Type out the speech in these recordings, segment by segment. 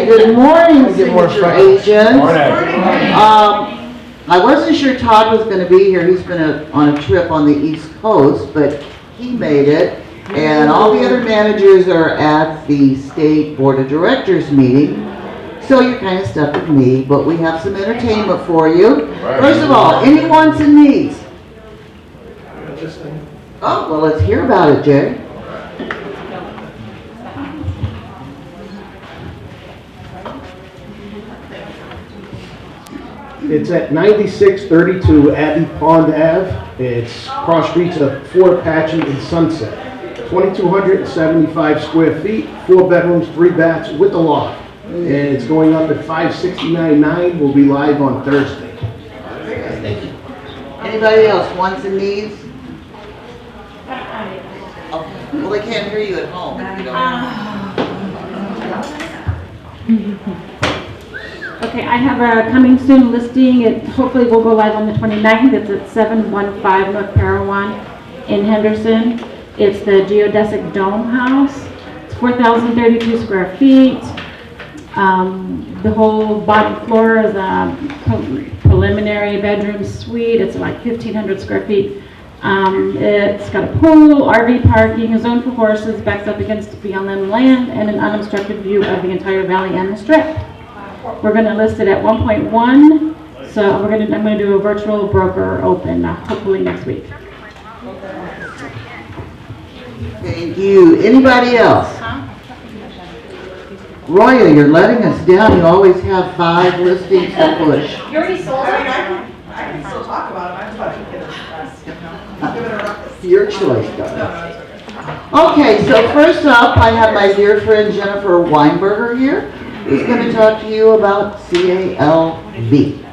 good morning, Get more signature stuff. agents. I wasn't sure Todd was gonna be here, he's been on a trip on the East Coast, but he made it. And all the other managers are at the State Board of Directors meeting. So you're kind of stuck with me, but we have some entertainment for you. First of all, any wants and needs? Oh, well, let's hear about it, Jay. It's at 9632 Abbey Pond Ave. It's cross streets of Fort Apache and Sunset. 2,275 square feet, 4 bedrooms, 3 baths with a loft. And it's going up at 569.9. We'll be live on Thursday. Anybody else wants and needs? Oh, well, they can't hear you at home if you don't. Okay, I have a coming soon listing. It hopefully will go live on the 29th. It's at 715 North Parowan in Henderson. It's the Geodesic Dome House. It's 4,032 square feet. The whole bottom floor is a preliminary bedroom suite. It's like 1,500 square feet. It's got a pool, RV parking, a zone for horses, backs up against BLM land, and an unobstructed view of the entire valley and the strip. We're going to list it at 1.1, so I'm going to do a virtual broker open hopefully next week. Thank you. Anybody else? Roya, you're letting us down. You always have 5 listings to push. You already sold it? I can still talk about it. I'm about to give it a rest. Your choice, darling. Okay, so first up, I have my dear friend Jennifer Weinberger here, who's going to talk to you about CALV.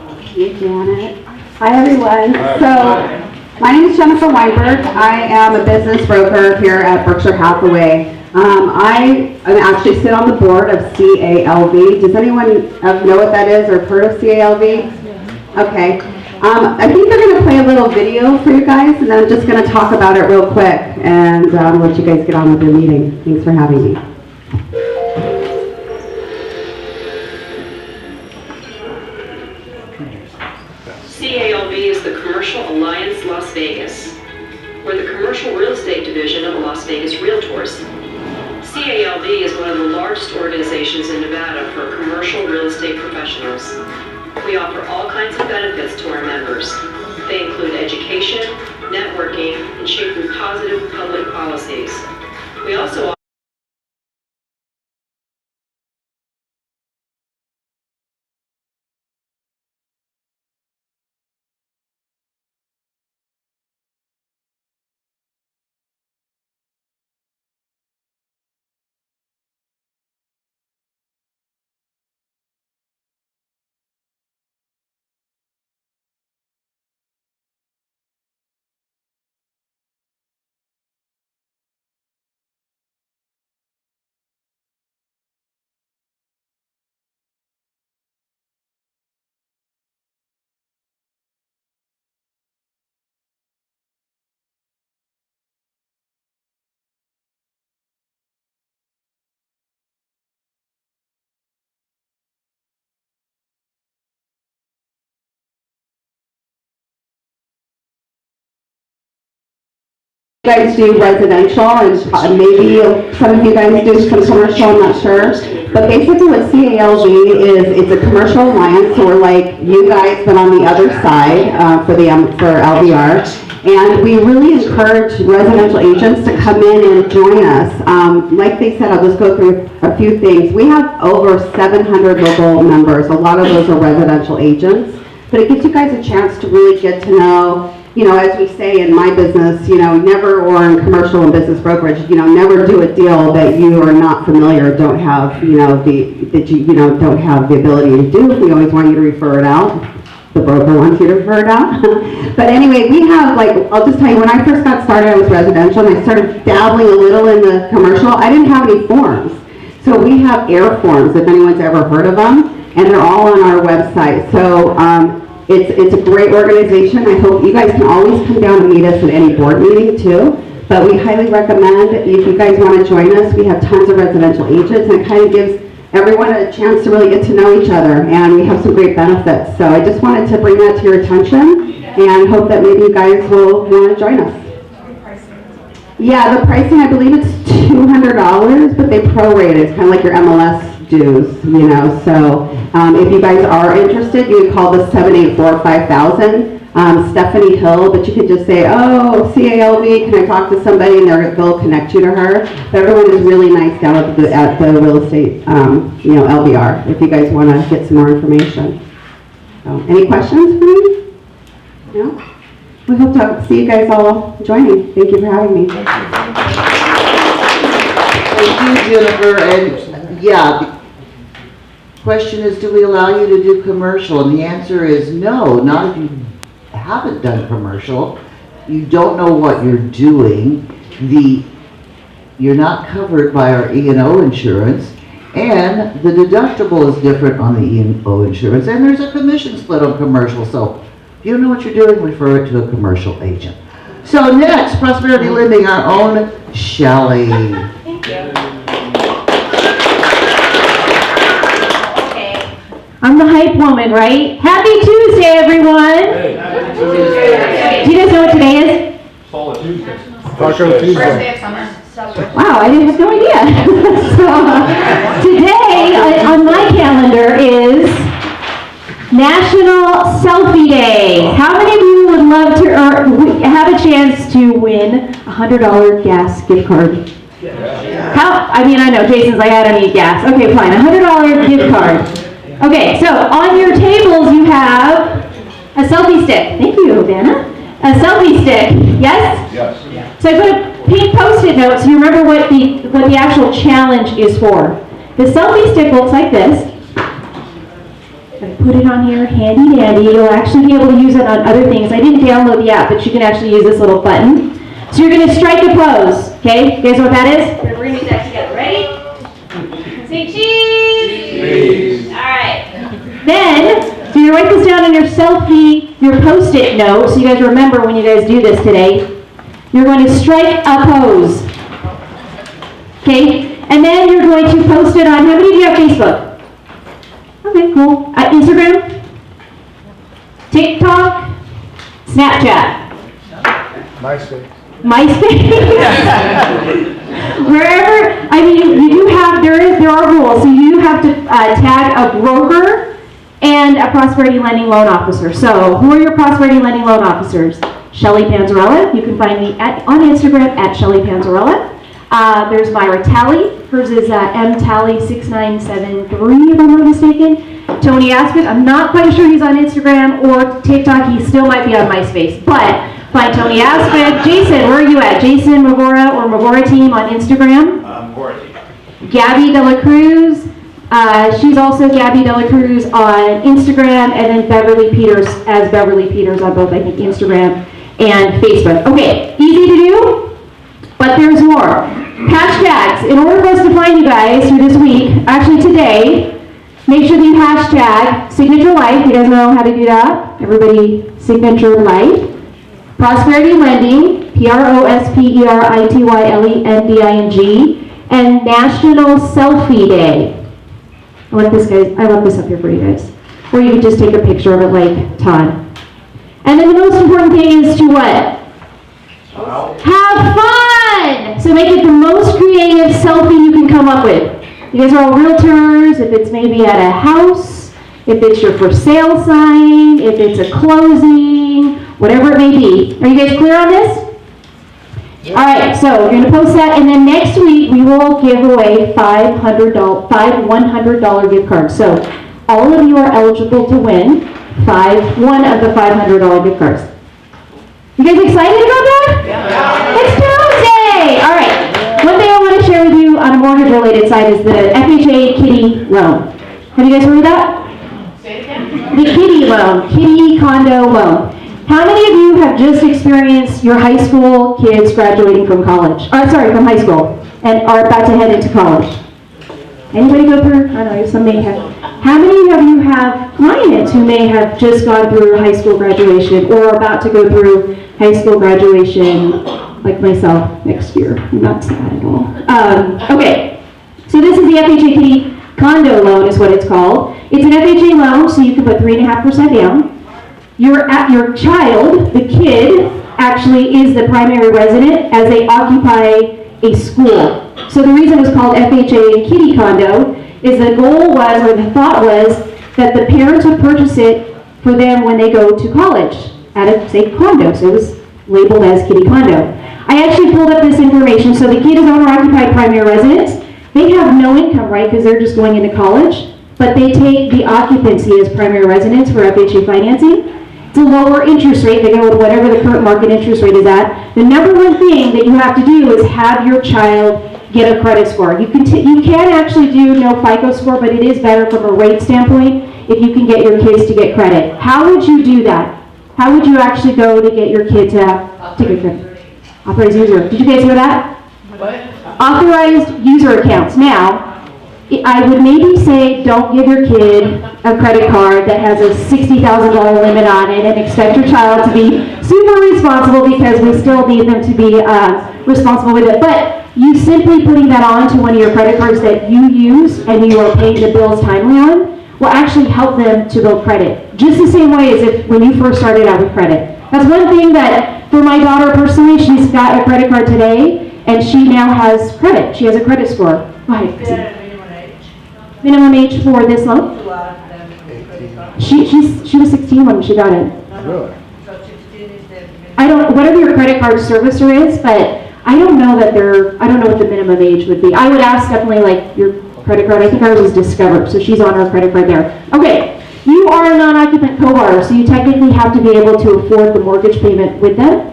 Thank you, Janet. Hi, everyone. So, my name is Jennifer Weinberg. I am a business broker here at Berkshire Hathaway. I actually sit on the board of CALV. Does anyone know what that is or have heard of CALV? Okay. I think they're going to play a little video for you guys, and I'm just going to talk about it real quick and let you guys get on with your meeting. Thanks for having me. CALV is the Commercial Alliance Las Vegas. We're the commercial real estate division of Las Vegas Realtors. CALV is one of the largest organizations in Nevada for commercial real estate professionals. We offer all kinds of benefits to our members. They include education, networking, and shaping positive public policies. We also You guys do residential, and maybe some of you guys do some commercial, I'm not sure. But basically what CALV is, it's a commercial alliance, so we're like you guys, but on the other side for LVR. And we really encourage residential agents to come in and join us. Like they said, I'll just go through a few things. We have over 700 local members. A lot of those are residential agents. But it gives you guys a chance to really get to know, you know, as we say in my business, you know, never, or in commercial and business brokerage, you know, never do a deal that you are not familiar, don't have, you know, don't have the ability to do. We always want you to refer it out. The broker wants you to refer it out. But anyway, we have, like, I'll just tell you, when I first got started, I was residential, and I started dabbling a little in the commercial. I didn't have any forms. So we have AIR forms, if anyone's ever heard of them, and they're all on our website. So it's a great organization. I hope you guys can always come down and meet us at any board meeting too. But we highly recommend, if you guys want to join us, we have tons of residential agents, and it kind of gives everyone a chance to really get to know each other, and we have some great benefits. So I just wanted to bring that to your attention, and hope that maybe you guys will want to join us. Yeah, the pricing, I believe it's $200, but they prorate it. It's kind of like your MLS dues, you know. So if you guys are interested, you can call the 784-5000. Stephanie Hill, but you could just say, oh, CALV, can I talk to somebody? And they'll connect you to her. But everyone is really nice down at the real estate, you know, LBR, if you guys want to get some more information. So, any questions for me? No? We hope to see you guys all joining. Thank you for having me. Thank you, Jennifer, and yeah, the question is, do we allow you to do commercial? And the answer is no, not if you haven't done commercial. You don't know what you're doing. You're not covered by our E&O insurance, and the deductible is different on the E&O insurance, and there's a commission split on commercial, so if you don't know what you're doing, refer it to a commercial agent. So next, Prosperity Lending, our own Shelley. I'm the hype woman, right? Happy Tuesday, everyone! Do you guys know what today is? Solid Tuesday. Taco First Tuesday. day of summer. Wow, I have no idea. So, today on my calendar is National Selfie Day. How many of you would love to have a chance to win a $100 gas gift card? I know, Jason's like, I don't need gas. Okay, fine, a $100 gift card. Okay, so on your tables you have a selfie stick. Thank you, Vanna. A selfie stick, yes? Yes. So I put a pink Post-it note so you remember what the actual challenge is for. The selfie stick looks like this. I put it on here, handy dandy. You'll actually be able to use it on other things. I didn't download the app, but you can actually use this little button. So you're going to strike a pose, okay? You guys know what that is? We're going to do that together. Ready? Say cheese! Cheese. All right. Then, so you write this down on your selfie, your Post-it note, so you guys remember when you guys do this today. You're going to strike a pose. Okay? And then you're going to post it on, how many of you have Facebook? Okay, cool. Instagram? TikTok? Snapchat? MySpace. MySpace? Wherever, you have, there are rules. So you have to tag a broker and a Prosperity Lending Loan Officer. So who are your Prosperity Lending Loan Officers? Shelly Panzarella. You can find me on Instagram at Shelly Panzarella. There's Myra Talley. Hers is mtally6973, if I'm not mistaken. Tony Aspin. I'm not quite sure he's on Instagram or TikTok. He still might be on MySpace. But find Tony Aspin. Jason, where are you at? Jason Mavora or Mavora Team on Instagram. Gabby Dela Cruz. She's also Gabby Dela Cruz on Instagram, and then Beverly Peters as Beverly Peters on both, I think, Instagram and Facebook. Okay, easy to do, but there's more. Hashtags. In order for us to find you guys through this week, actually today, make sure that you hashtag Signature Life. You guys know how to do that? Everybody, Signature Life. Prosperity Lending, PROSPERITY LENDING, and National Selfie Day. I left this up here for you guys. Or you can just take a picture of it like Todd. And then the most important thing is to what? Have fun! So make it the most creative selfie you can come up with. You guys are all realtors, if it's maybe at a house, if it's your for sale sign, if it's a closing, whatever it may be. Are you guys clear on this? All right, so you're going to post that, and then next week we will give away five $100 gift cards. So all of you are eligible to win one of the $500 gift cards. You guys excited about that? Yeah. It's Tuesday! All right. One thing I want to share with you on a mortgage-related side is the FHA Kitty loan. Have you guys heard of that? Say it again. The Kitty loan, Kitty condo loan. How many of you have just experienced your high school kids graduating from college? From high school, and are about to head into college? Anybody go through? I don't know, some may have. How many of you have clients who may have just gone through high school graduation or are about to go through high school graduation like myself next year. I'm not sad at all. Okay, so this is the FHA Kitty condo loan is what it's called. It's an FHA loan, so you can put 3.5% down. Your child, the kid, actually is the primary resident as they occupy a school. So the reason it was called FHA Kitty condo is the goal was, or the thought was, that the parents would purchase it for them when they go to college at a, say, condo. So it was labeled as Kitty condo. I actually pulled up this information. So the kid is owner-occupied primary residence. They have no income, right, because they're just going into college, but they take the occupancy as primary residence for FHA financing. It's a lower interest rate. They go with whatever the current market interest rate is at. The number one thing that you have to do is have your child get a credit score. You can actually do no FICO score, but it is better from a rate standpoint if you can get your kids to get credit. How would you do that? How would you actually go to get your kid to get credit? Authorized user. Did you guys hear that? What? Authorized user accounts. Now, I would maybe say don't give your kid a credit card that has a $60,000 limit on it and expect your child to be super responsible, because we still need them to be responsible with it. But you simply putting that on to one of your credit cards that you use and you are paying the bills timely on will actually help them to build credit. Just the same way as if when you first started out with credit. That's one thing that for my daughter personally, she's got a credit card today and she now has credit. She has a credit score. Go ahead, Chrissy. Minimum age for this loan? She was 16 when she got it. Really? I don't, whatever your credit card servicer is, but I don't know what the minimum age would be. I would ask definitely like your credit card. I think ours is Discover, so she's on her credit card there. Okay, you are a non-occupant co-borrower, so you technically have to be able to afford the mortgage payment with them.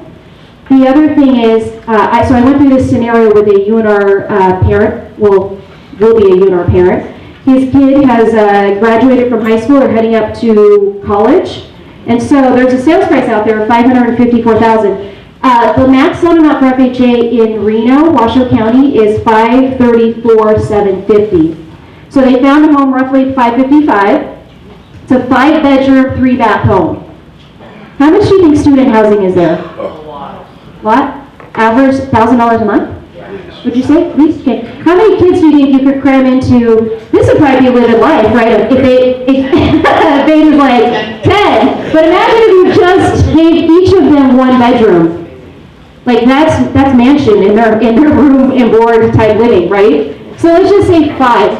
The other thing is, so I went through this scenario with a UNR parent, will be a UNR parent. His kid has graduated from high school or heading up to college. And so there's a sales price out there of $554,000. The max loan amount for FHA in Reno, Washoe County, is $534,750. So they found a home roughly $555. It's a 5-bedroom, 3-bath home. How much do you think student housing is there? A lot. Average $1,000 a month? Would you say? At least, okay. How many kids do you think you could cram into? This would probably be a living life, right? If they was like 10. But imagine if you just gave each of them 1 bedroom. Like that's mansion in their room and board type living, right? So let's just say 5.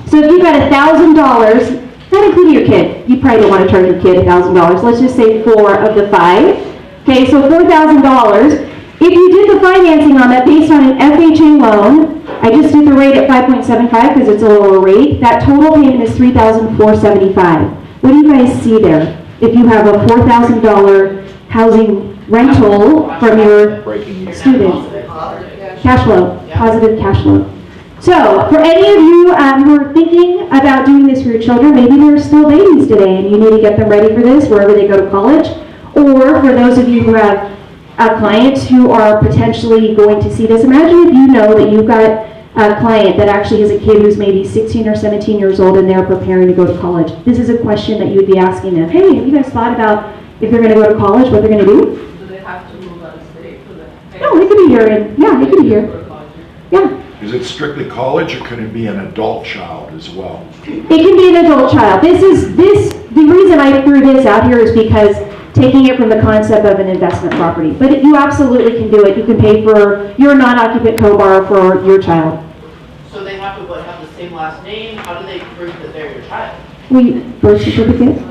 So if you got $1,000, not including your kid, you probably don't want to charge your kid $1,000. Let's just say 4 of the 5. Okay, so $4,000. If you did the financing on that based on an FHA loan, I just did the rate at 5.75 because it's a lower rate. That total payment is $3,475. What do you guys see there? If you have a $4,000 housing rental from your students. Cash flow, positive cash flow. So, for any of you who are thinking about doing this for your children, maybe they're still babies today and you need to get them ready for this wherever they go to college. Or for those of you who have clients who are potentially going to see this, imagine if you know that you've got a client that actually has a kid who's maybe 16 or 17 years old and they're preparing to go to college. This is a question that you'd be asking them. Hey, have you guys thought about if they're going to go to college, what they're going to do? Do they have to move out of state for the? No, they could be here. Yeah, they could be here. Yeah. Is it strictly college, or could it be an adult child as well? It can be an adult child. The reason I threw this out here is because taking it from the concept of an investment property. But you absolutely can do it. You can pay for your non-occupant co-borrower for your child. So they have to have the same last name? How do they prove that they're your child? Birth certificate?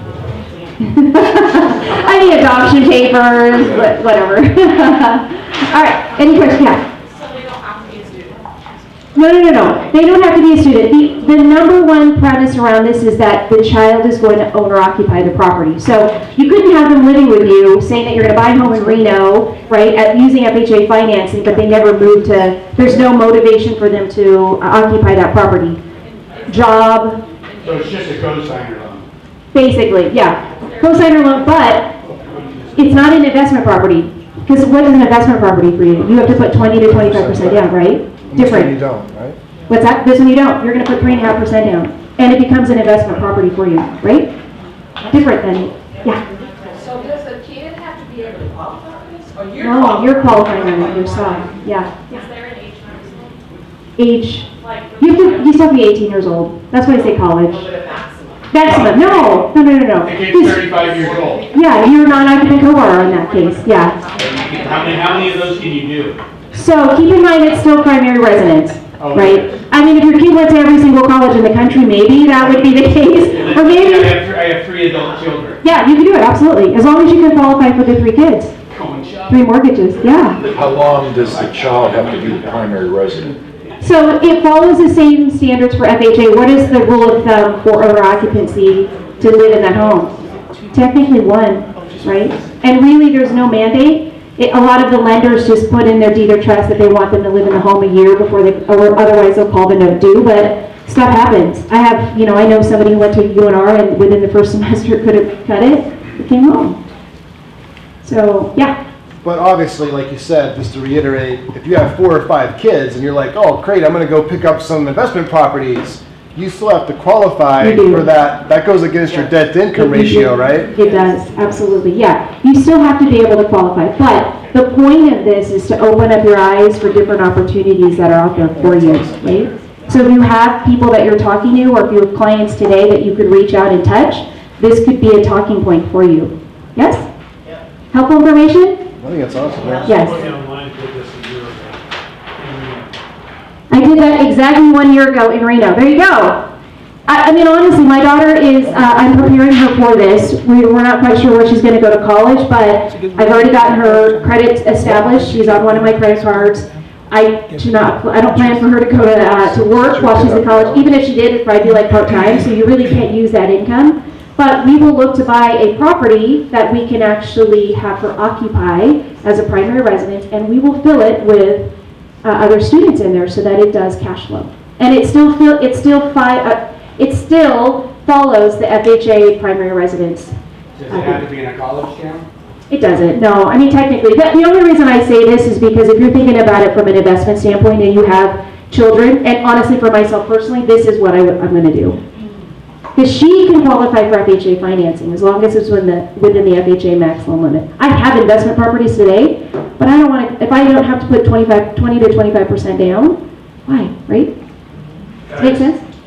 I need adoption papers, whatever. All right, any questions? Yeah. So they don't have to be a student? No. They don't have to be a student. The number one premise around this is that the child is going to own or occupy the property. So you couldn't have them living with you, saying that you're going to buy a home in Reno, right, using FHA financing, but they never moved to, there's no motivation for them to occupy that property. Job. So it's just a co-signer loan? Basically, yeah. Co-signer loan, but it's not an investment property. Because what is an investment property for you? You have to put 20 to 25% down, right? Different. You don't, right? What's that? This one you don't. You're going to put 3.5% down. And it becomes an investment property for you, right? Different than, yeah. So does the kid have to be able to qualify for this? Oh, you're No, you're qualifying on it yourself, yeah. Is there an age Age, like? you still have to be 18 years old. That's why I say A college. little bit of maximum. Maximum, no. The kid's 35 years old. Yeah, you're a non-occupant co-bar in that case, yeah. How many of those can you do? So keep in mind, it's still primary residence, right? I mean, if your kid went to every single college in the country, maybe that would be the case. Or maybe, I have 3 adult children. yeah, you can do it, absolutely. As long as you can qualify for the 3 kids, Going shop. 3 mortgages, yeah. How long does the child have to be the primary resident? So it follows the same standards for FHA. What is the rule of thumb for owner occupancy to live in that home? Technically 1, right? And really, there's no mandate. A lot of the lenders just put in their deed of trust that they want them to live in the home a year before they, or otherwise they'll call the note due, but stuff happens. I know somebody who went to UNR and within the first semester could have cut it, came home. So, yeah. But obviously, like you said, just to reiterate, if you have 4 or 5 kids and you're like, oh, great, I'm gonna go pick up some investment properties, you still have to qualify You do. for that. That goes against your debt to income ratio, right? It does, absolutely, yeah. You still have to be able to qualify, but the point of this is to open up your eyes for different opportunities that are out there for you, right? So if you have people that you're talking to, or if you have clients today that you could reach out and touch, this could be a talking point for you. Yes? Helpful information? I think that's awesome. Yeah. Yes. Online did this a year ago. I did that exactly 1 year ago in Reno. There you go. I mean, honestly, my daughter is, I'm preparing her for this. We're not quite sure where she's going to go to college, but I've already gotten her credit established. She's on one of my credit cards. I don't plan for her to go to work while she's in college. Even if she did, it'd probably be like part-time, so you really can't use that income. But we will look to buy a property that we can actually have her occupy as a primary residence, and we will fill it with other students in there so that it does cash flow. And it still follows the FHA primary residence. Does it have to be in a college town? It doesn't, no. I mean, technically, the only reason I say this is because if you're thinking about it from an investment standpoint and you have children, and honestly for myself personally, this is what I'm going to do. Because she can qualify for FHA financing as long as it's within the FHA maximum limit. I have investment properties today, but I don't want to, if I don't have to put 20 to 25% down, why, right? Does it make sense?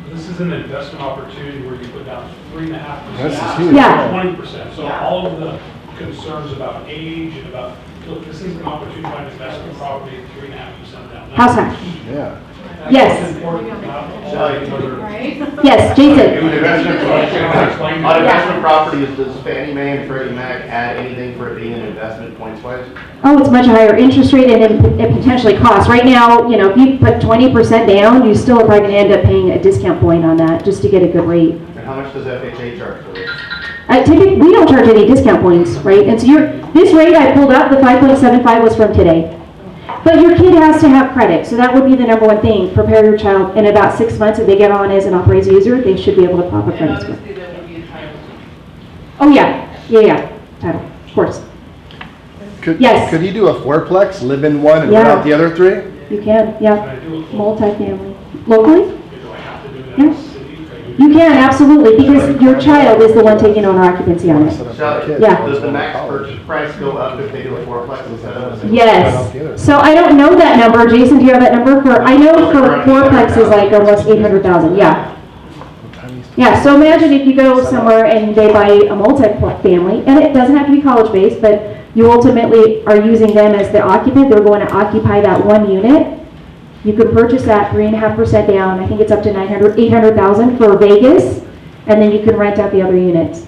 This is an investment opportunity where you put down 3.5%. This is huge. Yeah. 20%. So all of the concerns about age and about, look, this is an opportunity to find investment property at 3.5% down. How's that? Yeah. Yes. That's important, not all Yes, Jason. On investment properties, does Fannie Mae and Freddie Mac add anything for it being an investment points-wise? Oh, it's much higher interest rate and it potentially costs. Right now, if you put 20% down, you still are probably going to end up paying a discount point on that just to get a good rate. And how much does FHA charge for it? We don't charge any discount points, right? And so this rate I pulled up, the 5.75 was from today. But your kid has to have credit, so that would be the number one thing. Prepare your child in about 6 months. If they get on as an authorized user, they should be able to pop a credit score. Obviously, there would be a title. Oh, yeah, title, of course. Yes. Could he do a fourplex, live in one and rent Yeah. out the other 3? You can, yeah. Can I do it? Multifamily. Locally? Do I have to do that in the city? You can, absolutely, because your child is the one taking owner occupancy on it. Yeah. Does the max purchase price go up if they do a fourplex instead of a single? Yes. So I don't know that number. Jason, do you have that number? I know for fourplex is like almost 800,000, yeah. Yeah, so imagine if you go somewhere and they buy a multi-family, and it doesn't have to be college-based, but you ultimately are using them as the occupant. They're going to occupy that one unit. You could purchase that 3.5% down. I think it's up to 800,000 for Vegas, and then you can rent out the other units.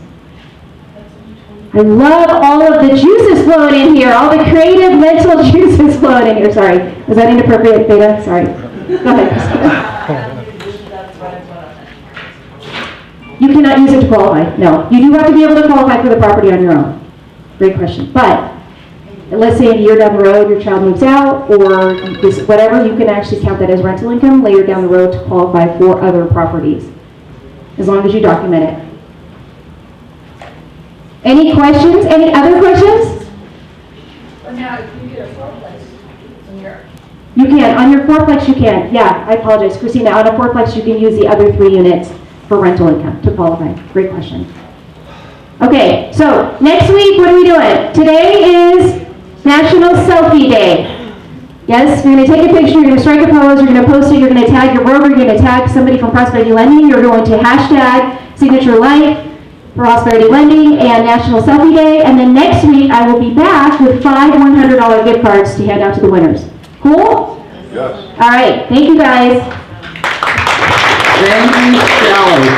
I love all of the juices flowing in here, all the creative mental juices flowing in here. Sorry, was that inappropriate, Beta? Sorry. Go ahead. You cannot use it to qualify. No, you do have to be able to qualify for the property on your own. Great question, but. Let's say a year down the road your child moves out or whatever, you can actually count that as rental income later down the road to qualify for other properties, as long as you document it. Any questions? Any other questions? But now, if you get a fourplex in your... You can. On your fourplex you can. Yeah, I apologize. Christina, on a fourplex you can use the other 3 units for rental income to qualify. Great question. Okay, so next week what are we doing? Today is National Selfie Day. Yes, you're gonna take a picture, you're gonna strike a pose, you're gonna post it, you're gonna tag your broker, you're gonna tag somebody from Prosperity Lending, you're going to hashtag Signature Life, Prosperity Lending, and National Selfie Day, and then next week I will be back with 5 $100 gift cards to hand out to the winners. Cool? Yes. All right, thank you guys. Thank you, Shelley.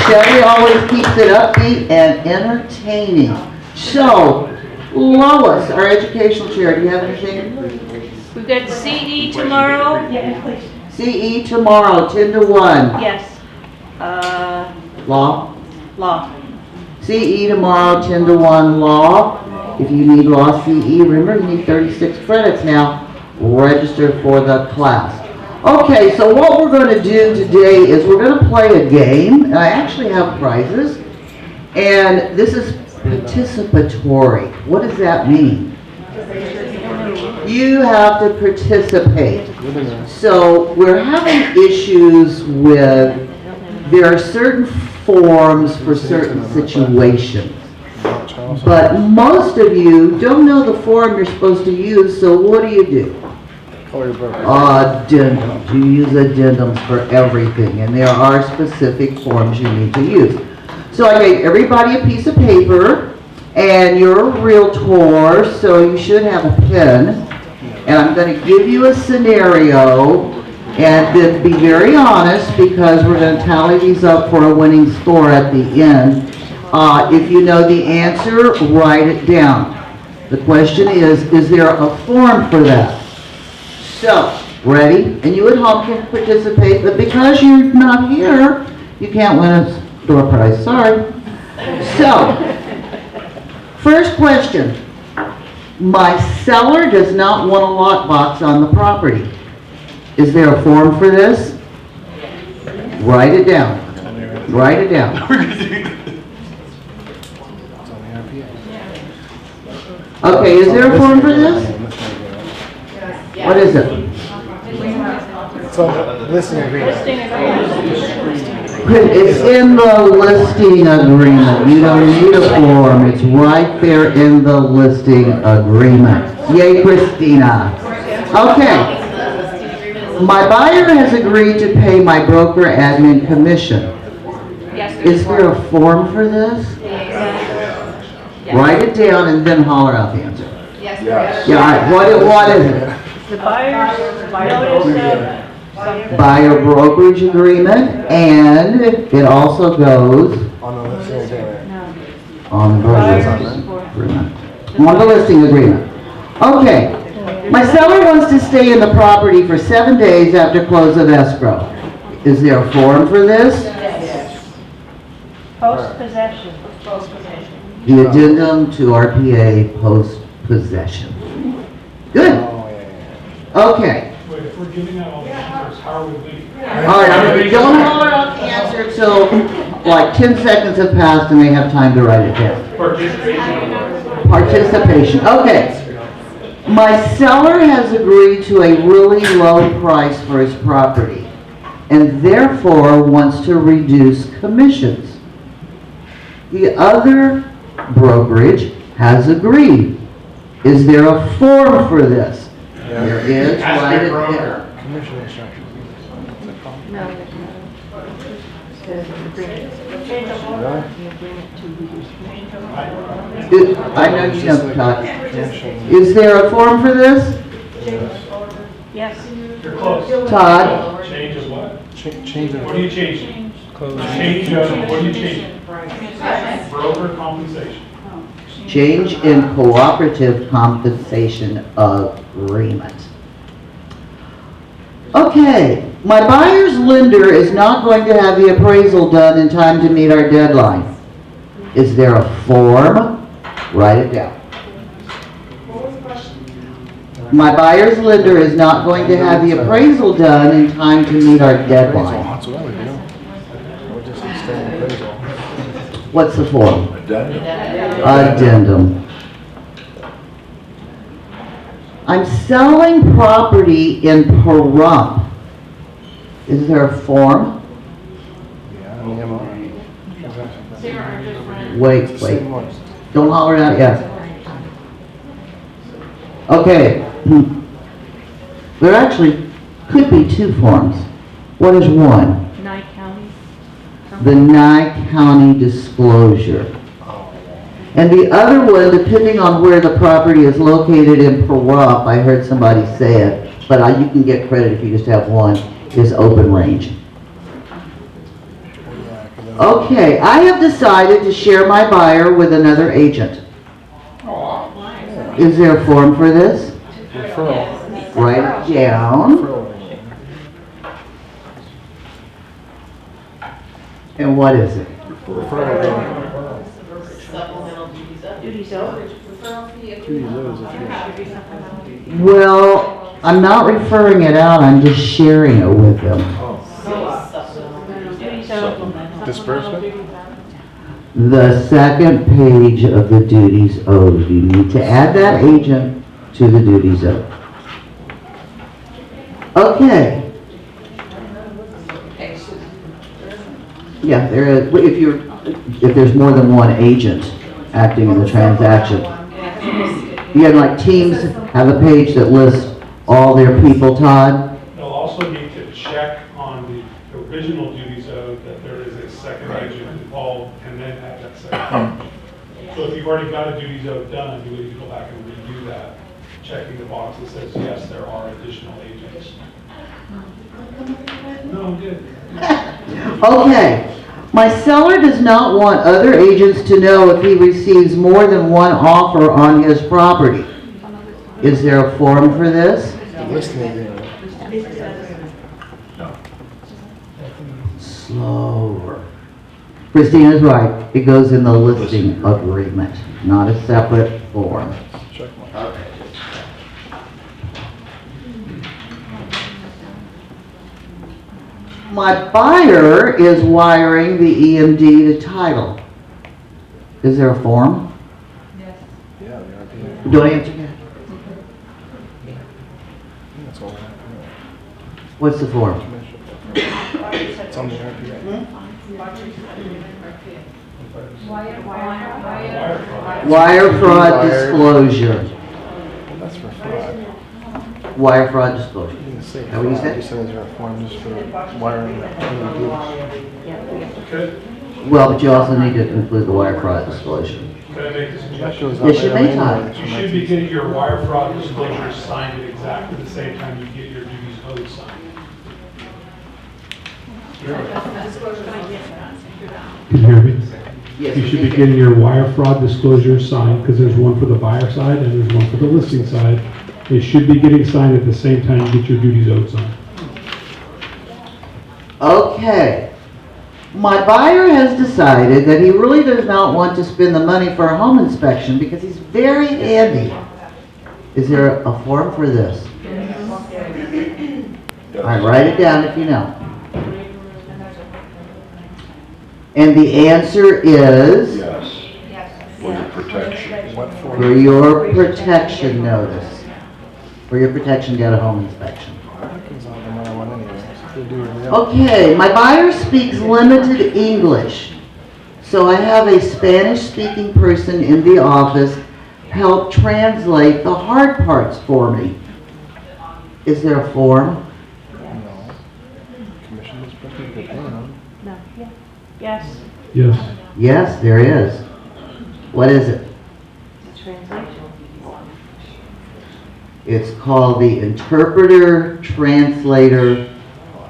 Shelley always keeps it upbeat and entertaining. So, Lois, our educational chair, do you have anything? We've got CE tomorrow. CE tomorrow, 10 to 1. Yes. Law? Law. CE tomorrow, 10 to 1 law. If you need law CE, remember you need 36 credits now. Register for the class. Okay, so what we're going to do today is we're going to play a game. And I actually have prizes. And this is participatory. What does that mean? You have to participate. So we're having issues with, there are certain forms for certain situations. But most of you don't know the form you're supposed to use, so what do? Addendum. You use addendums for everything, and there are specific forms you need to use. So I gave everybody a piece of paper, and you're a realtor, so you should have a pen. And I'm going to give you a scenario, and then be very honest, because we're going to tally these up for a winning score at the end. If you know the answer, write it down. The question is there a form for that? So, ready? And you at home can participate, but because you're not here, you can't win a door prize. Sorry. So, first question. My seller does not want a lockbox on the property. Is there a form for this? Write it down. Write it down. Okay, is there a form for this? What is it? Listing agreement. It's in the listing agreement. You don't need a form. It's right there in the listing agreement. Yay, Christina. Okay. My buyer has agreed to pay my broker admin commission. Is there a form for this? Write it down and then holler out the answer. Yes. Yeah, all right. What is it? The buyer's notice Buyer brokerage agreement, and it also goes On the listing agreement. on the agreement. On the listing agreement. Okay. My seller wants to stay in the property for 7 days after close of escrow. Is there a form for this? post-possession. The addendum to RPA post-possession. Good. Okay. Wait, if we're giving out all the answers, how are we leaving? All right, don't holler out the answer until like 10 seconds have passed and they have time to write it down. Participation. Okay. My seller has agreed to a really low price for his property and therefore wants to reduce commissions. The other brokerage has agreed. Is there a form for this? There is. Write it down. Commission instructions. I know you know, Todd. Is there a form for this? Yes. You're close. Todd? Change of what? Change What are you changing? Change of, what are you changing? Broker compensation. Change in cooperative compensation agreement. Okay, my buyer's lender is not going to have the appraisal done in time to meet our deadline. Is there a form? Write it down. My buyer's lender is not going to have the appraisal done in time to meet our deadline. That's what I would do. I would just stay in appraisal. What's the form? Addendum. Addendum. I'm selling property in Pahrump. Is there a form? Yeah, I mean, I'm on. Wait. Don't holler it out yet. Okay. There actually could be two forms. What is one? Nye County. The Nye County disclosure. And the other one, depending on where the property is located in Pahrump, I heard somebody say it, but you can get credit if you just have one, is open range. Okay, I have decided to share my buyer with another agent. Is there a form for this? Referral. Write it down. Referral. And what is it? Referral. Supplemental duties of. Duties owed. Referral fee if Duties owed is a fee. Well, I'm not referring it out, I'm just sharing it with them. Duties owed. Disbursement? The second page of the duties owed. You need to add that agent to the duties owed. Okay. Yeah, there is, if there's more than one agent acting in the transaction. You have like Teams have a page that lists all their people, Todd? They'll also need to check on the original duties owed that there is a second agent involved, and then add that second agent. So if you've already got a duties owed done, you need to go back and redo that, checking the box that says, yes, there are additional agents. No, I'm good. Okay. My seller does not want other agents to know if he receives more than one offer on his property. Is there a form for this? The listing agreement. Slower. Christina's right. It goes in the listing agreement, not a separate form. Check mark. My buyer is wiring the EMD to title. Is there a form? Yeah, the RPA. Do I answer that? That's all I have. What's the form? It's on the RPA. Wire fraud disclosure. Well, that's for fraud. Wire fraud disclosure. You didn't say Is that what you fraud. said? You said is there a form just for wiring that? Okay, Well, but you also need to include the wire fraud disclosure. can I make a That suggestion? goes out Yes, you there may, anyway. Todd. You should be getting your wire fraud disclosure signed at exactly the same time you get your duties owed signed. Can you hear me? Yes, You we should be can. getting your wire fraud disclosure signed, because there's one for the buyer side and there's one for the listing side. They should be getting signed at the same time you get your duties owed signed. Okay. My buyer has decided that he really does not want to spend the money for a home inspection because he's very handy. Is there a form for this? All right, write it down if you know. And the answer is Yes. For the protection. What form? for your protection notice. For your protection, get a home inspection. That goes out no matter what anyway. So they do it, yeah. Okay, my buyer speaks limited English, so I have a Spanish-speaking person in the office help translate the hard parts for me. Is there a form? No. Commission is supposed to be paying them. Yes. Yes. Yes, there is. What is it? It's called the Interpreter Translator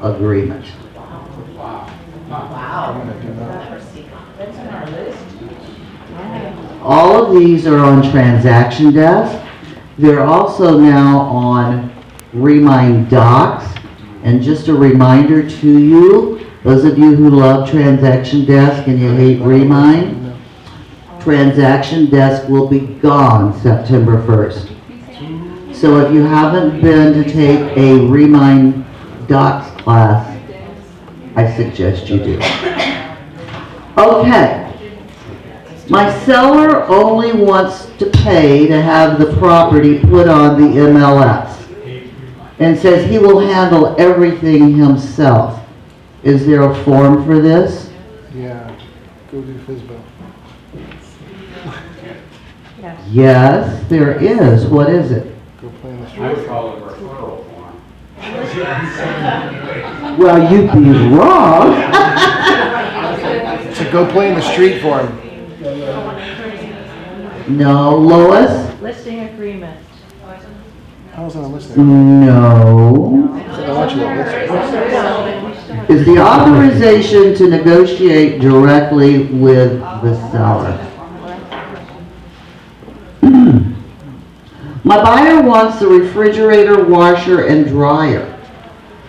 Agreement. I'm gonna do that. That's on our list. All of these are on Transaction Desk. They're also now on Remind Docs. And just a reminder to you, those of you who love Transaction Desk and you hate Remind, Transaction Desk will be gone September 1st. So if you haven't been to take a Remind Docs class, I suggest you do. Okay. My seller only wants to pay to have the property put on the MLS and says he will handle everything himself. Is there a form for this? Yeah, go do FISBO. Yes, there is. What is it? Go play in the I street. would call it a referral form. Well, you'd be wrong. So go play in the street for him. No, Lois? Listing agreement. How's that listening? No. I want you to listen. Is the authorization to negotiate directly with the seller. My buyer wants the refrigerator, washer, and dryer,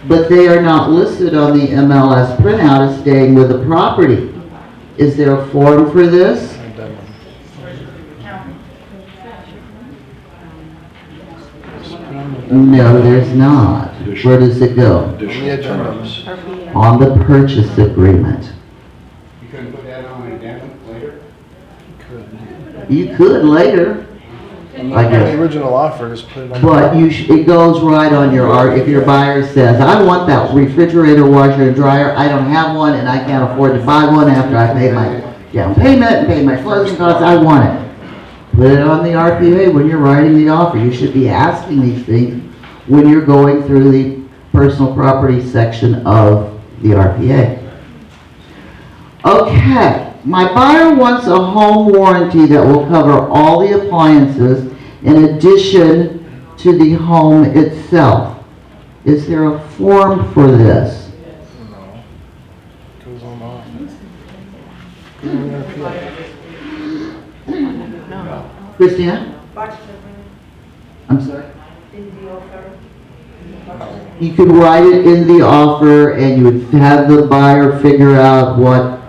but they are not listed on the MLS printout as staying with the property. Is there a form for this? No, there's not. Where does it go? Additional terms. On the purchase agreement. You couldn't put that on an addendum later? You could later, I The guess. original offer, just put it on. But it goes right on your, if your buyer says, I want that refrigerator, washer, and dryer, I don't have one, and I can't afford to buy one after I pay my down payment and pay my closing costs, I want it. Put it on the RPA when you're writing the offer. You should be asking these things when you're going through the personal property section of the RPA. Okay, my buyer wants a home warranty that will cover all the appliances in addition to the home itself. Is there a form for this? No. Goes on the offer. Goes on the RPA. Christina? I'm sorry? You could write it in the offer and you would have the buyer figure out what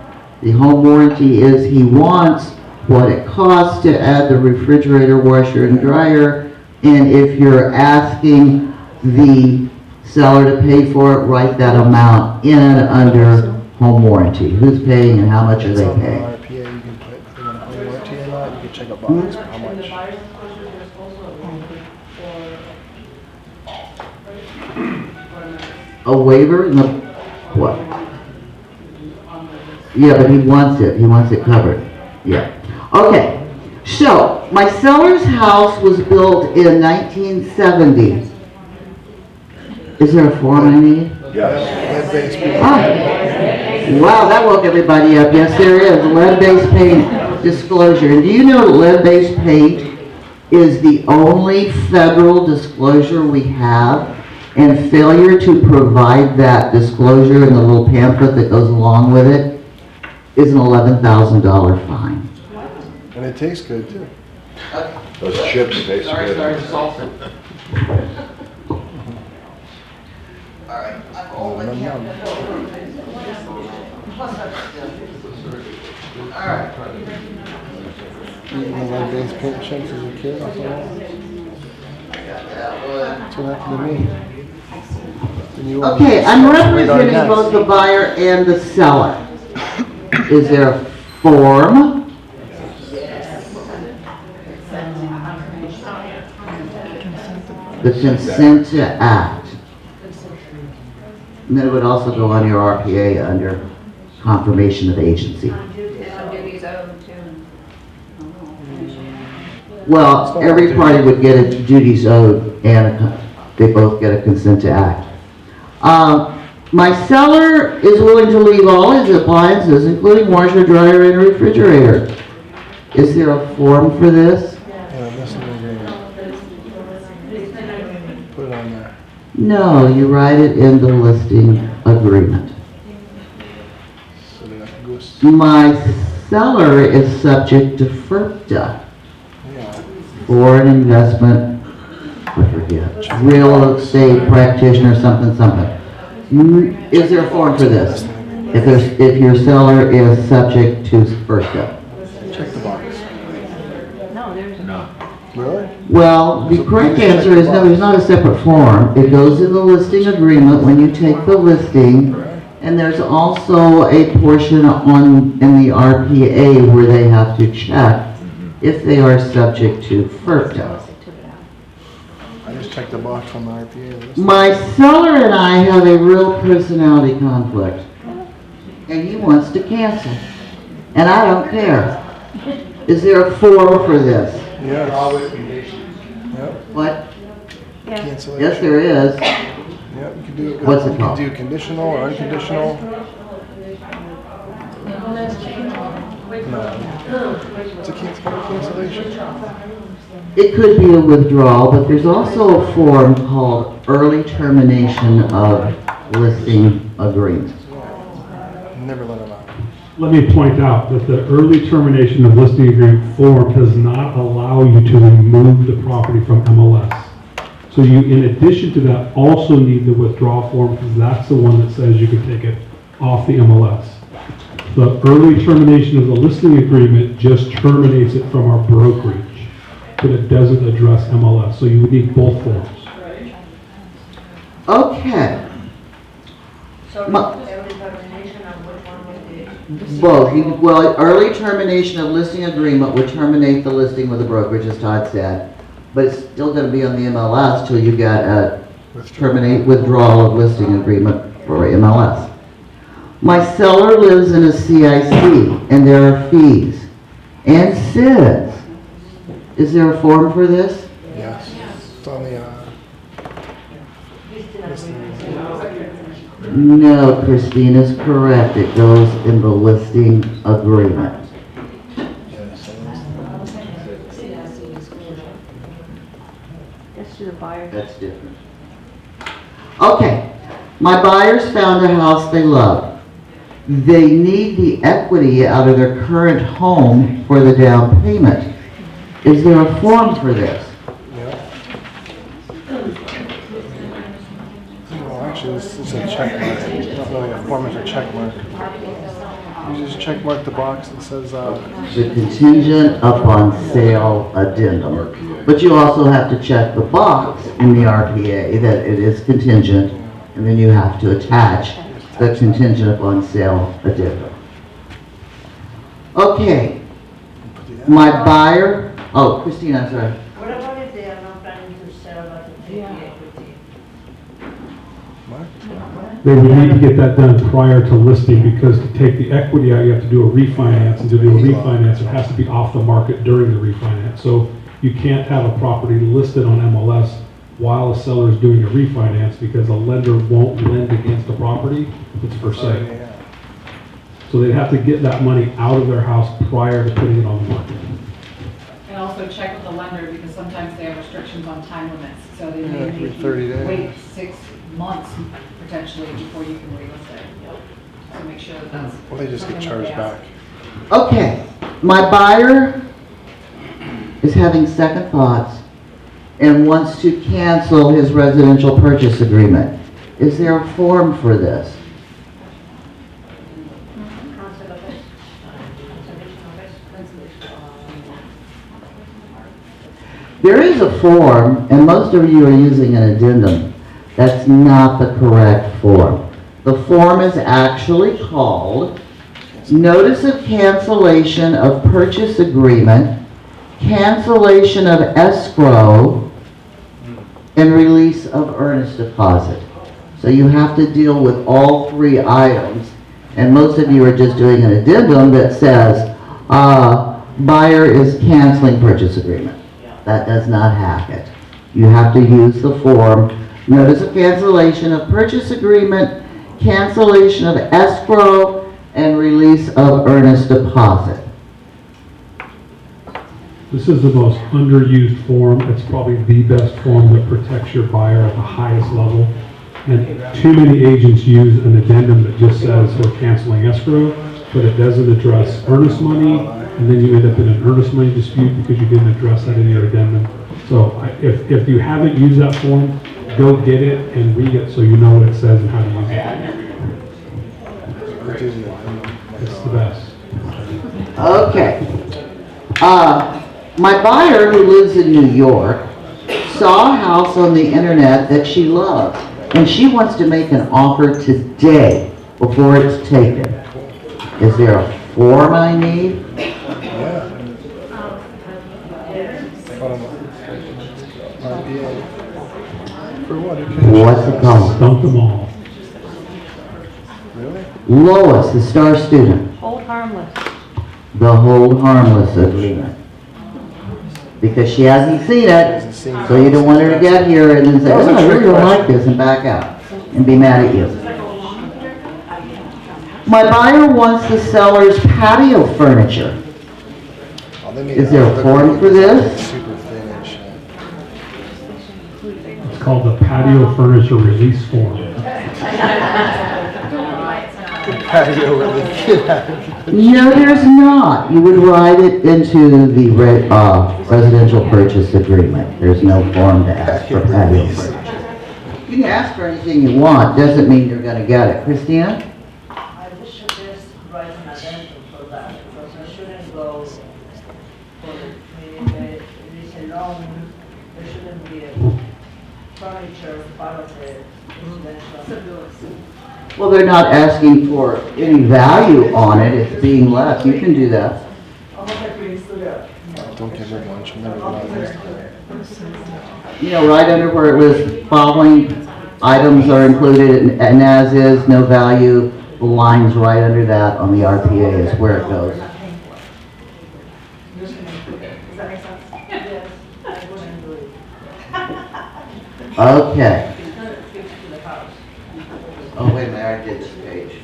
the home warranty is he wants, what it costs to add the refrigerator, washer, and dryer, and if you're asking the seller to pay for it, write that amount in and under home warranty. Who's paying and how much are It's they on the paying? RPA, you can put, if you want to pay warranty or not, you can check a box for how much. A waiver? No. What? Yeah, but he wants it covered. Yeah. Okay, so my seller's house was built in 1970. Is there a form I need? Yes. Lead-based people. Ah. Wow, that woke everybody up. Yes, there is. Lead-based paint disclosure. And do you know that lead-based paint is the only federal disclosure we have? And failure to provide that disclosure in the little pamphlet that goes along with it is an $11,000 fine. And it tastes good too. Those chips taste good. Oh, num num. Eating the lead-based paint chips as a kid, that's what happened to me. When you were- Okay, I'm Wait on representing that. both the buyer and the seller. Is there a form? The consent to act. And then it would also go on your RPA under confirmation of agency. Well, every party would get a duties owed and they both get a consent to act. My seller is willing to leave all his appliances, including washer, dryer, and refrigerator. Is there a form for this? Yeah, listing agreement. Put it on there. No, you write it in the listing agreement. So that I can go. My seller is subject to FERPTA, Yeah. Foreign Investment, I forget, real estate practitioner, something, something. Is there a form for this? If your seller is subject to FERPTA? Check the box. No. Really? Well, the correct answer is no, there's not a separate form. It goes in the listing agreement when you take the listing, and there's also a portion in the RPA where they have to check if they are subject to FERPTA. I just checked the box on the RPA list. My seller and I have a real personality conflict, and he wants to cancel, and I don't care. Is there a form for this? Yes. All with conditions. Yep. What? cancellation. Yes, there is. Yeah, you can do it. What's it called? You can do conditional or unconditional. No. It's a cancellation. It could be a withdrawal, but there's also a form called early termination of listing agreement. Never let them out. Let me point out that the early termination of listing agreement form does not allow you to remove the property from MLS. So you, in addition to that, also need the withdrawal form because that's the one that says you can take it off the MLS. The early termination of the listing agreement just terminates it from our brokerage, but it doesn't address MLS. So you would need both forms. Okay, So Ma- every determination of which one would be? both. Well, early termination of listing agreement would terminate the listing with the brokerage, as Todd said, but it's still gonna be on the MLS till you get a withdrawal of listing agreement for MLS. My seller lives in a CIC, and there are fees and SIDS. Is there a form for this? Yes. It's on the, No, Christine is correct. It goes in the listing agreement. That's to the buyer. That's different. Okay, my buyers found a house they love. They need the equity out of their current home for the down payment. Is there a form for this? well, actually, it's a check mark. It's not really a form, it's a check mark. You just check mark the box that says, The contingent upon sale addendum. But you also have to check the box in the RPA that it is contingent, and then you have to attach the contingent upon sale addendum. Okay, my buyer, oh, Christine, I'm sorry. What about if they are not planning to sell but to take the equity? They would need to get that done prior to listing because to take the equity out, you have to do a refinance. And to do a refinance, it has to be off the market during the refinance. So you can't have a property listed on MLS while a seller is doing a refinance because a lender won't lend against the property if it's for sale. So they'd have to get that money out of their house prior to putting it on the market. And also check with the lender because sometimes they have restrictions on time limits. So they Yeah, may for make 30 you days. wait 6 months potentially before you can relist it. So make sure that that's. well, they just get something charged they ask. back. Okay, my buyer is having second thoughts and wants to cancel his residential purchase agreement. Is there a form for this? There is a form, and most of you are using an addendum. That's not the correct form. The form is actually called Notice of Cancellation of Purchase Agreement, Cancellation of Escrow, and Release of Earnest Deposit. So you have to deal with all three items, and most of you are just doing an addendum that says, buyer is canceling purchase agreement. That does not have it. You have to use the form, Notice of Cancellation of Purchase Agreement, Cancellation of Escrow, and Release of Earnest Deposit. This is the most underused form. It's probably the best form that protects your buyer at the highest level. And too many agents use an addendum that just says we're canceling escrow, but it doesn't address earnest money, and then you end up in an earnest money dispute because you didn't address that in your addendum. So if you haven't used that form, go get it and read it so you know what it says and how to use it. It's the best. Okay. My buyer, who lives in New York, saw a house on the internet that she loves, and she wants to make an offer today before it's taken. Is there a form I need? For what? What's it called? Dump them all. Really? Lois, the star student. Hold harmless. The hold harmless agreement. because she hasn't seen it, so you don't want her to get here and then say, oh, I really don't like this, and back out, and be mad at you. My buyer wants the seller's patio furniture. Is there a form for this? Super thin and shit. It's called the patio furniture release form. Patio really, get out of here. No, there's not. You would write it into the residential purchase agreement. There's no form to ask for patio furniture. You can ask for anything you want, doesn't mean you're gonna get it. Christina? I wish there's right an addendum for that, because we shouldn't go for, it is a loan, there shouldn't be a furniture part of the residential. Well, they're not asking for any value on it, it's being left. You can do that. Don't give her lunch, I'm never gonna this. You know, right under where it was following items are included and as is, no value, the line's right under that on the RPA is where it goes. Okay. Oh, wait a minute, I did this page.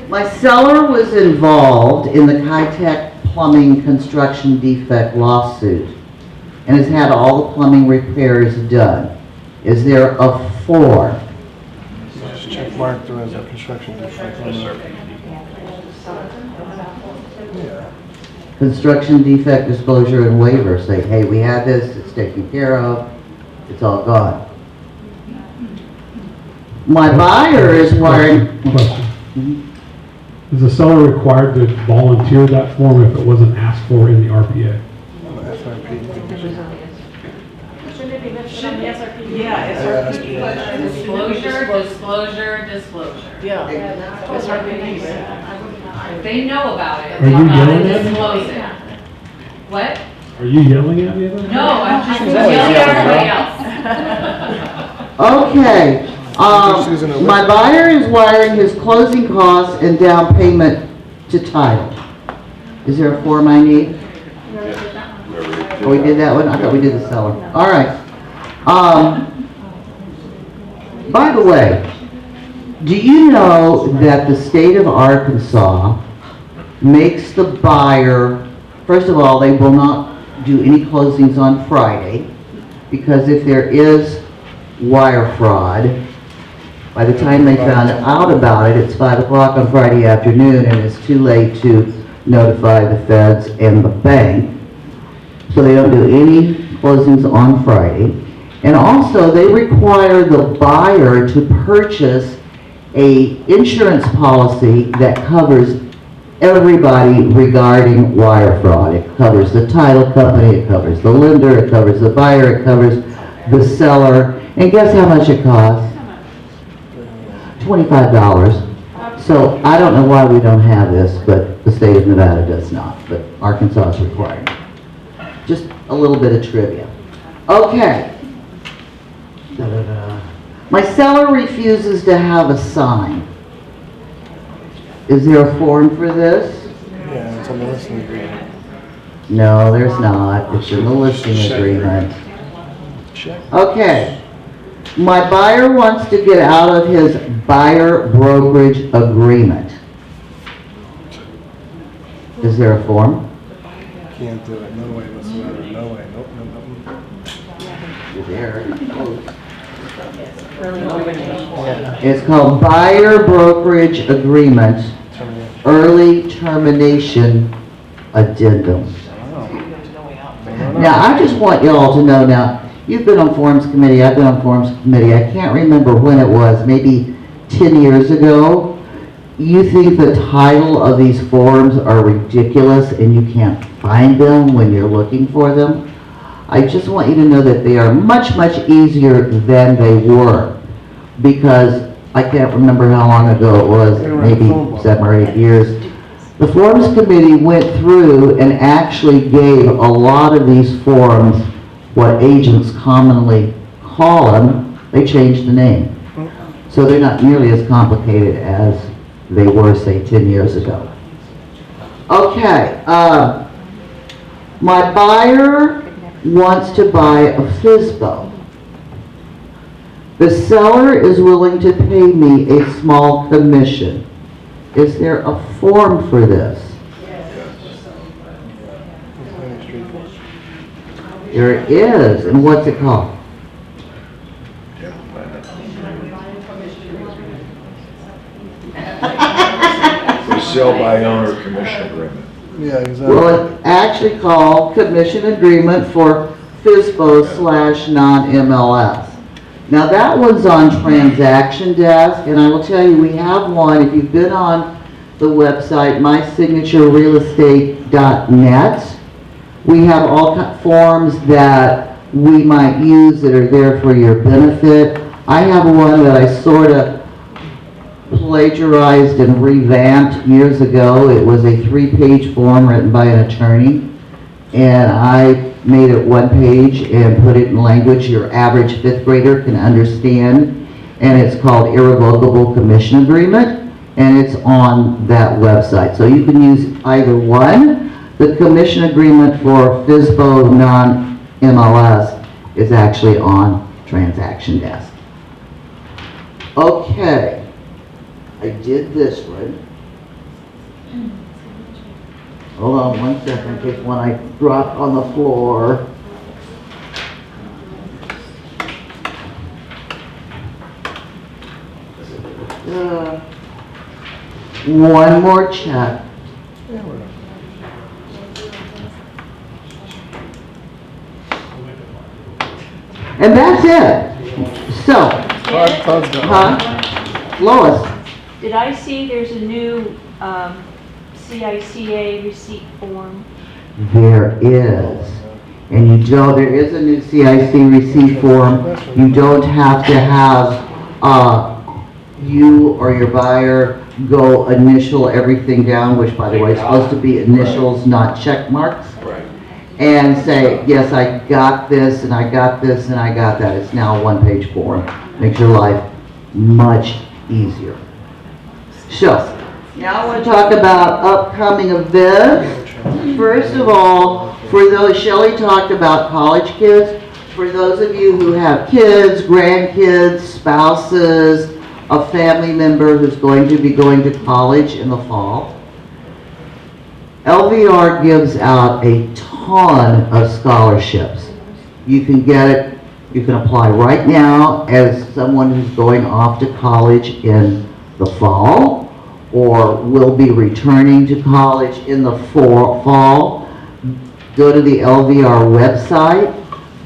My seller was involved in the Kitech Plumbing construction defect lawsuit and has had all the plumbing repairs done. Is there a form? Just check mark there as a construction defect. Yeah. Construction defect disclosure and waiver, say, hey, we had this, it's taken care of, it's all gone. My buyer is wiring. Question. Is the seller required to volunteer that form if it wasn't asked for in the RPA? Yeah, Disclosure. Yeah. SRPD. They know about it. Are you yelling at me? Disclose it. What? Are you yelling at me then? No, I'm just She's yelling always at everybody else. Okay, my buyer is wiring his closing costs and down payment to title. Is there a form I need? Oh, we did that one? I thought we did the seller. All right. By the way, do you know that the state of Arkansas makes the buyer, first of all, they will not do any closings on Friday, because if there is wire fraud, by the time they found out about it, it's 5 o'clock on Friday afternoon, and it's too late to notify the feds and the bank. So they don't do any closings on Friday. And also, they require the buyer to purchase a insurance policy that covers everybody regarding wire fraud. It covers the title company, it covers the lender, it covers the buyer, it covers the seller. And guess how much it costs? $25. So I don't know why we don't have this, but the state of Nevada does not, but Arkansas is required. Just a little bit of trivia. Okay. My seller refuses to have a sign. Is there a form for this? Yeah, it's on the listing agreement. No, there's not. It's in the listing agreement. Check. Okay. My buyer wants to get out of his buyer brokerage agreement. Is there a form? Can't do it, no way whatsoever, no way, nope, nope, nope. You're there. Yeah. It's called Buyer Brokerage Agreement, Early Termination Addendum. Now, I just want y'all to know now, you've been on Forms Committee, I've been on Forms Committee, I can't remember when it was, maybe 10 years ago. You think the title of these forms are ridiculous and you can't find them when you're looking for them? I just want you to know that they are much, much easier than they were. Because I can't remember how long ago it was, maybe 7 or 8 years. The Forms Committee went through and actually gave a lot of these forms what agents commonly call them. They changed the name. So they're not nearly as complicated as they were, say, 10 years ago. Okay, my buyer wants to buy a FSBO. The seller is willing to pay me a small commission. Is there a form for this? There is, and what's it called? For sale by owner commission agreement. Yeah, exactly. Well, it's actually called Commission Agreement for FSBO / non-MLS. Now that one's on Transaction Desk, and I will tell you, we have one, if you've been on the website, mysignaturerealestate.net, we have all forms that we might use that are there for your benefit. I have one that I sort of plagiarized and revamped years ago. It was a 3-page form written by an attorney, and I made it 1 page and put it in language your average 5th grader can understand, and it's called Irrevocable Commission Agreement, and it's on that website. So you can use either one. The commission agreement for FSBO non-MLS is actually on Transaction Desk. Okay, I did this one. Hold on 1 second, in case one I dropped on the floor. One more check. And that's it. So, Lois. Did I see there's a new CICA receipt form? There is. And there is a new CIC receipt form. You don't have to have you or your buyer go initial everything down, which by the way is supposed to be initials, not check marks. Right. And say, yes, I got this, and I got this, and I got that. It's now a 1-page form. Makes your life much easier. So, now I want to talk about upcoming events. First of all, for those, Shelley talked about college kids. For those of you who have kids, grandkids, spouses, a family member who's going to be going to college in the fall, LVR gives out a ton of scholarships. You can get it, you can apply right now as someone who's going off to college in the fall or will be returning to college in the fall. Go to the LVR website.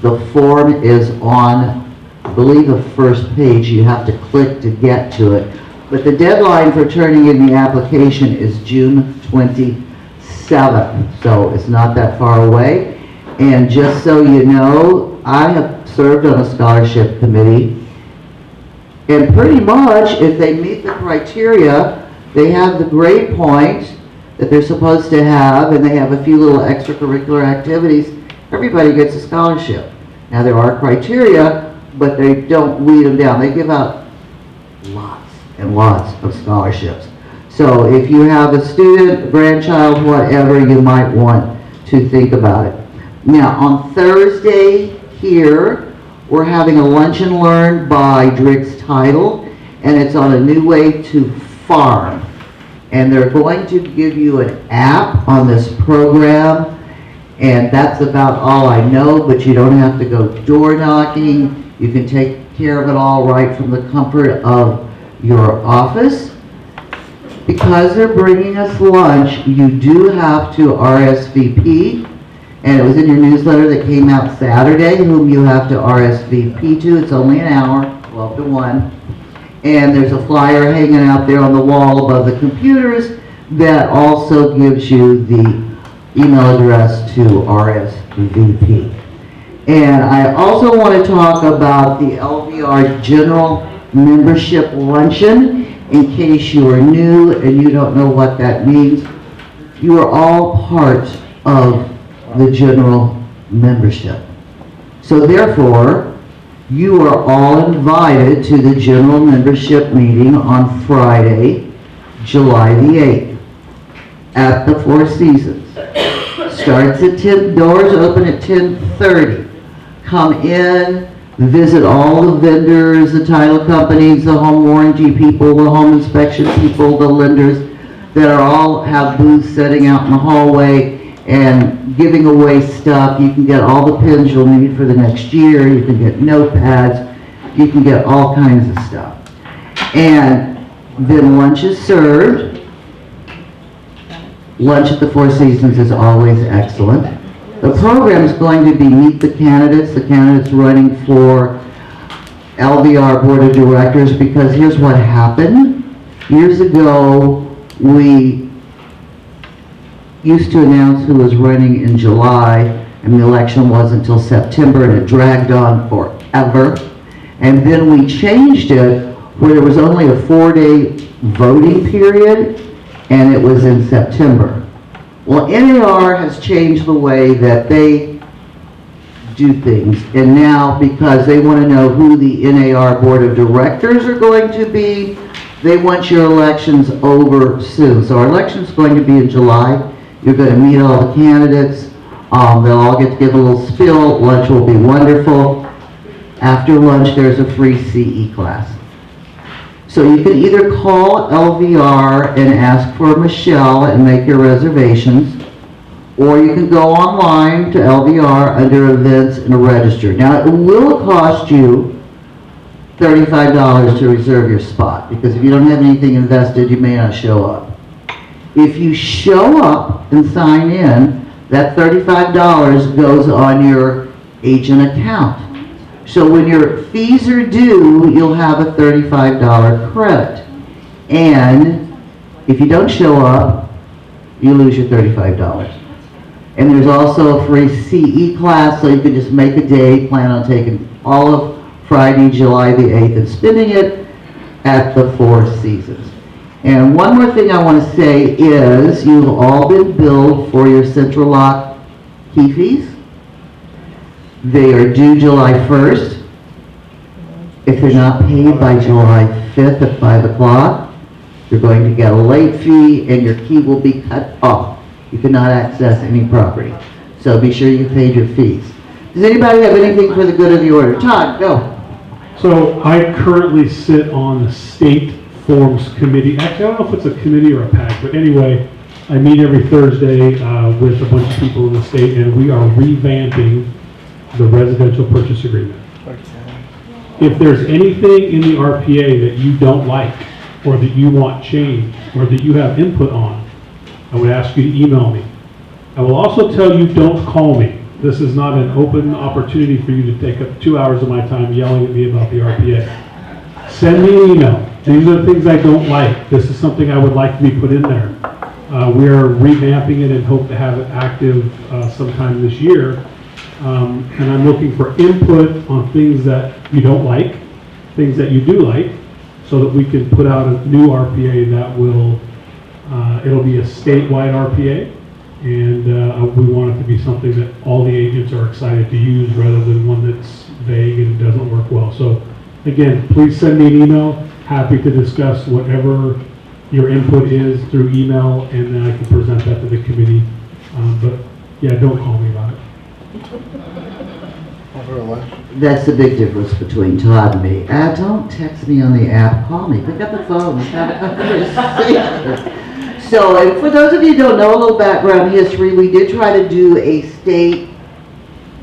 The form is on, I believe, the first page. You have to click to get to it. But the deadline for turning in the application is June 27th, so it's not that far away. And just so you know, I have served on a scholarship committee, and pretty much if they meet the criteria, they have the grade point that they're supposed to have, and they have a few little extracurricular activities, everybody gets a scholarship. Now there are criteria, but they don't weed them down. They give out lots and lots of scholarships. So if you have a student, a grandchild, whatever, you might want to think about it. Now on Thursday here, we're having a lunch and learn by Driggs Title, and it's on a new way to farm. And they're going to give you an app on this program, and that's about all I know, but you don't have to go door knocking. You can take care of it all right from the comfort of your office. Because they're bringing us lunch, you do have to RSVP, and it was in your newsletter that came out Saturday, whom you have to RSVP to. It's only an hour, 12 to 1. And there's a flyer hanging out there on the wall above the computers that also gives you the email address to RSVP. And I also want to talk about the LVR General Membership Luncheon. In case you are new and you don't know what that means, you are all part of the general membership. So therefore, you are all invited to the general membership meeting on Friday, July the 8th, at the Four Seasons. Starts at 10, doors open at 10:30. Come in, visit all the vendors, the title companies, the home warranty people, the home inspection people, the lenders that are all have booths setting out in the hallway and giving away stuff. You can get all the pins you'll need for the next year. You can get notepads. You can get all kinds of stuff. And then lunch is served. Lunch at the Four Seasons is always excellent. The program is going to be meet the candidates running for LVR Board of Directors, because here's what happened. Years ago, we used to announce who was running in July, and the election was until September, and it dragged on forever. And then we changed it where there was only a 4-day voting period, and it was in September. Well, NAR has changed the way that they do things, and now because they want to know who the NAR Board of Directors are going to be, they want your elections over soon. So our election's going to be in July. You're going to meet all the candidates. They'll all get to give a little spiel. Lunch will be wonderful. After lunch, there's a free CE class. So you can either call LVR and ask for Michelle and make your reservations, or you can go online to LVR under events and register. Now, it will cost you $35 to reserve your spot, because if you don't have anything invested, you may not show up. If you show up and sign in, that $35 goes on your agent account. So when your fees are due, you'll have a $35 credit. And if you don't show up, you lose your $35. And there's also a free CE class, so you can just make a day, plan on taking all of Friday, July the 8th, and spending it at the Four Seasons. And one more thing I want to say is, you've all been billed for your Central Lock key fees. They are due July 1st. If they're not paid by July 5th at 5 o'clock, you're going to get a late fee and your key will be cut off. You cannot access any property. So be sure you paid your fees. Does anybody have anything for the good of the order? Todd, go. So I currently sit on the State Forms Committee. Actually, I don't know if it's a committee or a PAC, but anyway, I meet every Thursday with a bunch of people in the state, and we are revamping the residential purchase agreement. If there's anything in the RPA that you don't like, or that you want changed, or that you have input on, I would ask you to email me. I will also tell you, don't call me. This is not an open opportunity for you to take up 2 hours of my time yelling at me about the RPA. Send me an email. These are the things I don't like. This is something I would like to be put in there. We are revamping it and hope to have it active sometime this year. And I'm looking for input on things that you don't like, things that you do like, so that we can put out a new RPA that will, it'll be a statewide RPA, and we want it to be something that all the agents are excited to use rather than one that's vague and doesn't work well. So again, please send me an email. Happy to discuss whatever your input is through email, and then I can present that to the committee. But yeah, don't call me about it. That's the big difference between Todd and me. Don't text me on the app, call me, pick up the phone, let's have a conversation. So, and for those of you who don't know a little background history, we did try to do a state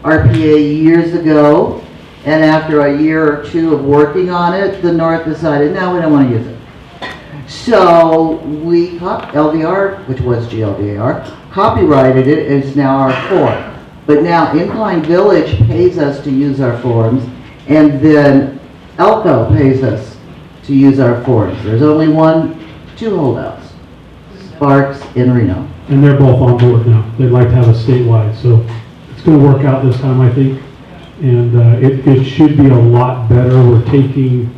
RPA years ago, and after a year or two of working on it, the North decided, no, we don't want to use it. So we, LVR, which was GLDAR, copyrighted it, and it's now our form. But now Incline Village pays us to use our forms, and then Elko pays us to use our forms. There's only two holdouts, Sparks and Reno. And they're both on board now. They'd like to have a statewide, so it's going to work out this time, I think. And it should be a lot better. We're taking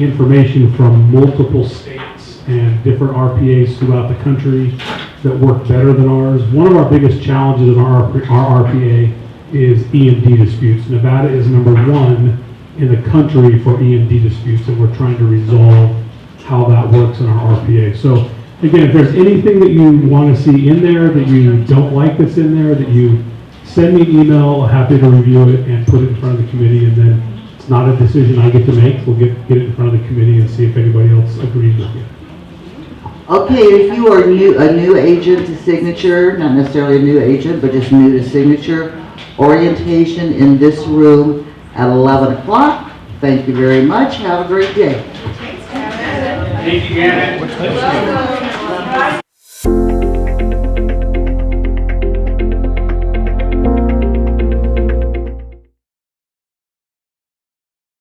information from multiple states and different RPAs throughout the country that work better than ours. One of our biggest challenges in our RPA is E&D disputes. Nevada is #1 in the country for E&D disputes that we're trying to resolve how that works in our RPA. So again, if there's anything that you want to see in there that you don't like that's in there, that you send me an email, happy to review it and put it in front of the committee, and then it's not a decision I get to make. We'll get it in front of the committee and see if anybody else agrees with you. Okay, if you are a new agent to Signature, not necessarily a new agent, but just new to Signature, orientation in this room at 11 o'clock. Thank you very much. Have a great day. Thank you, Janet.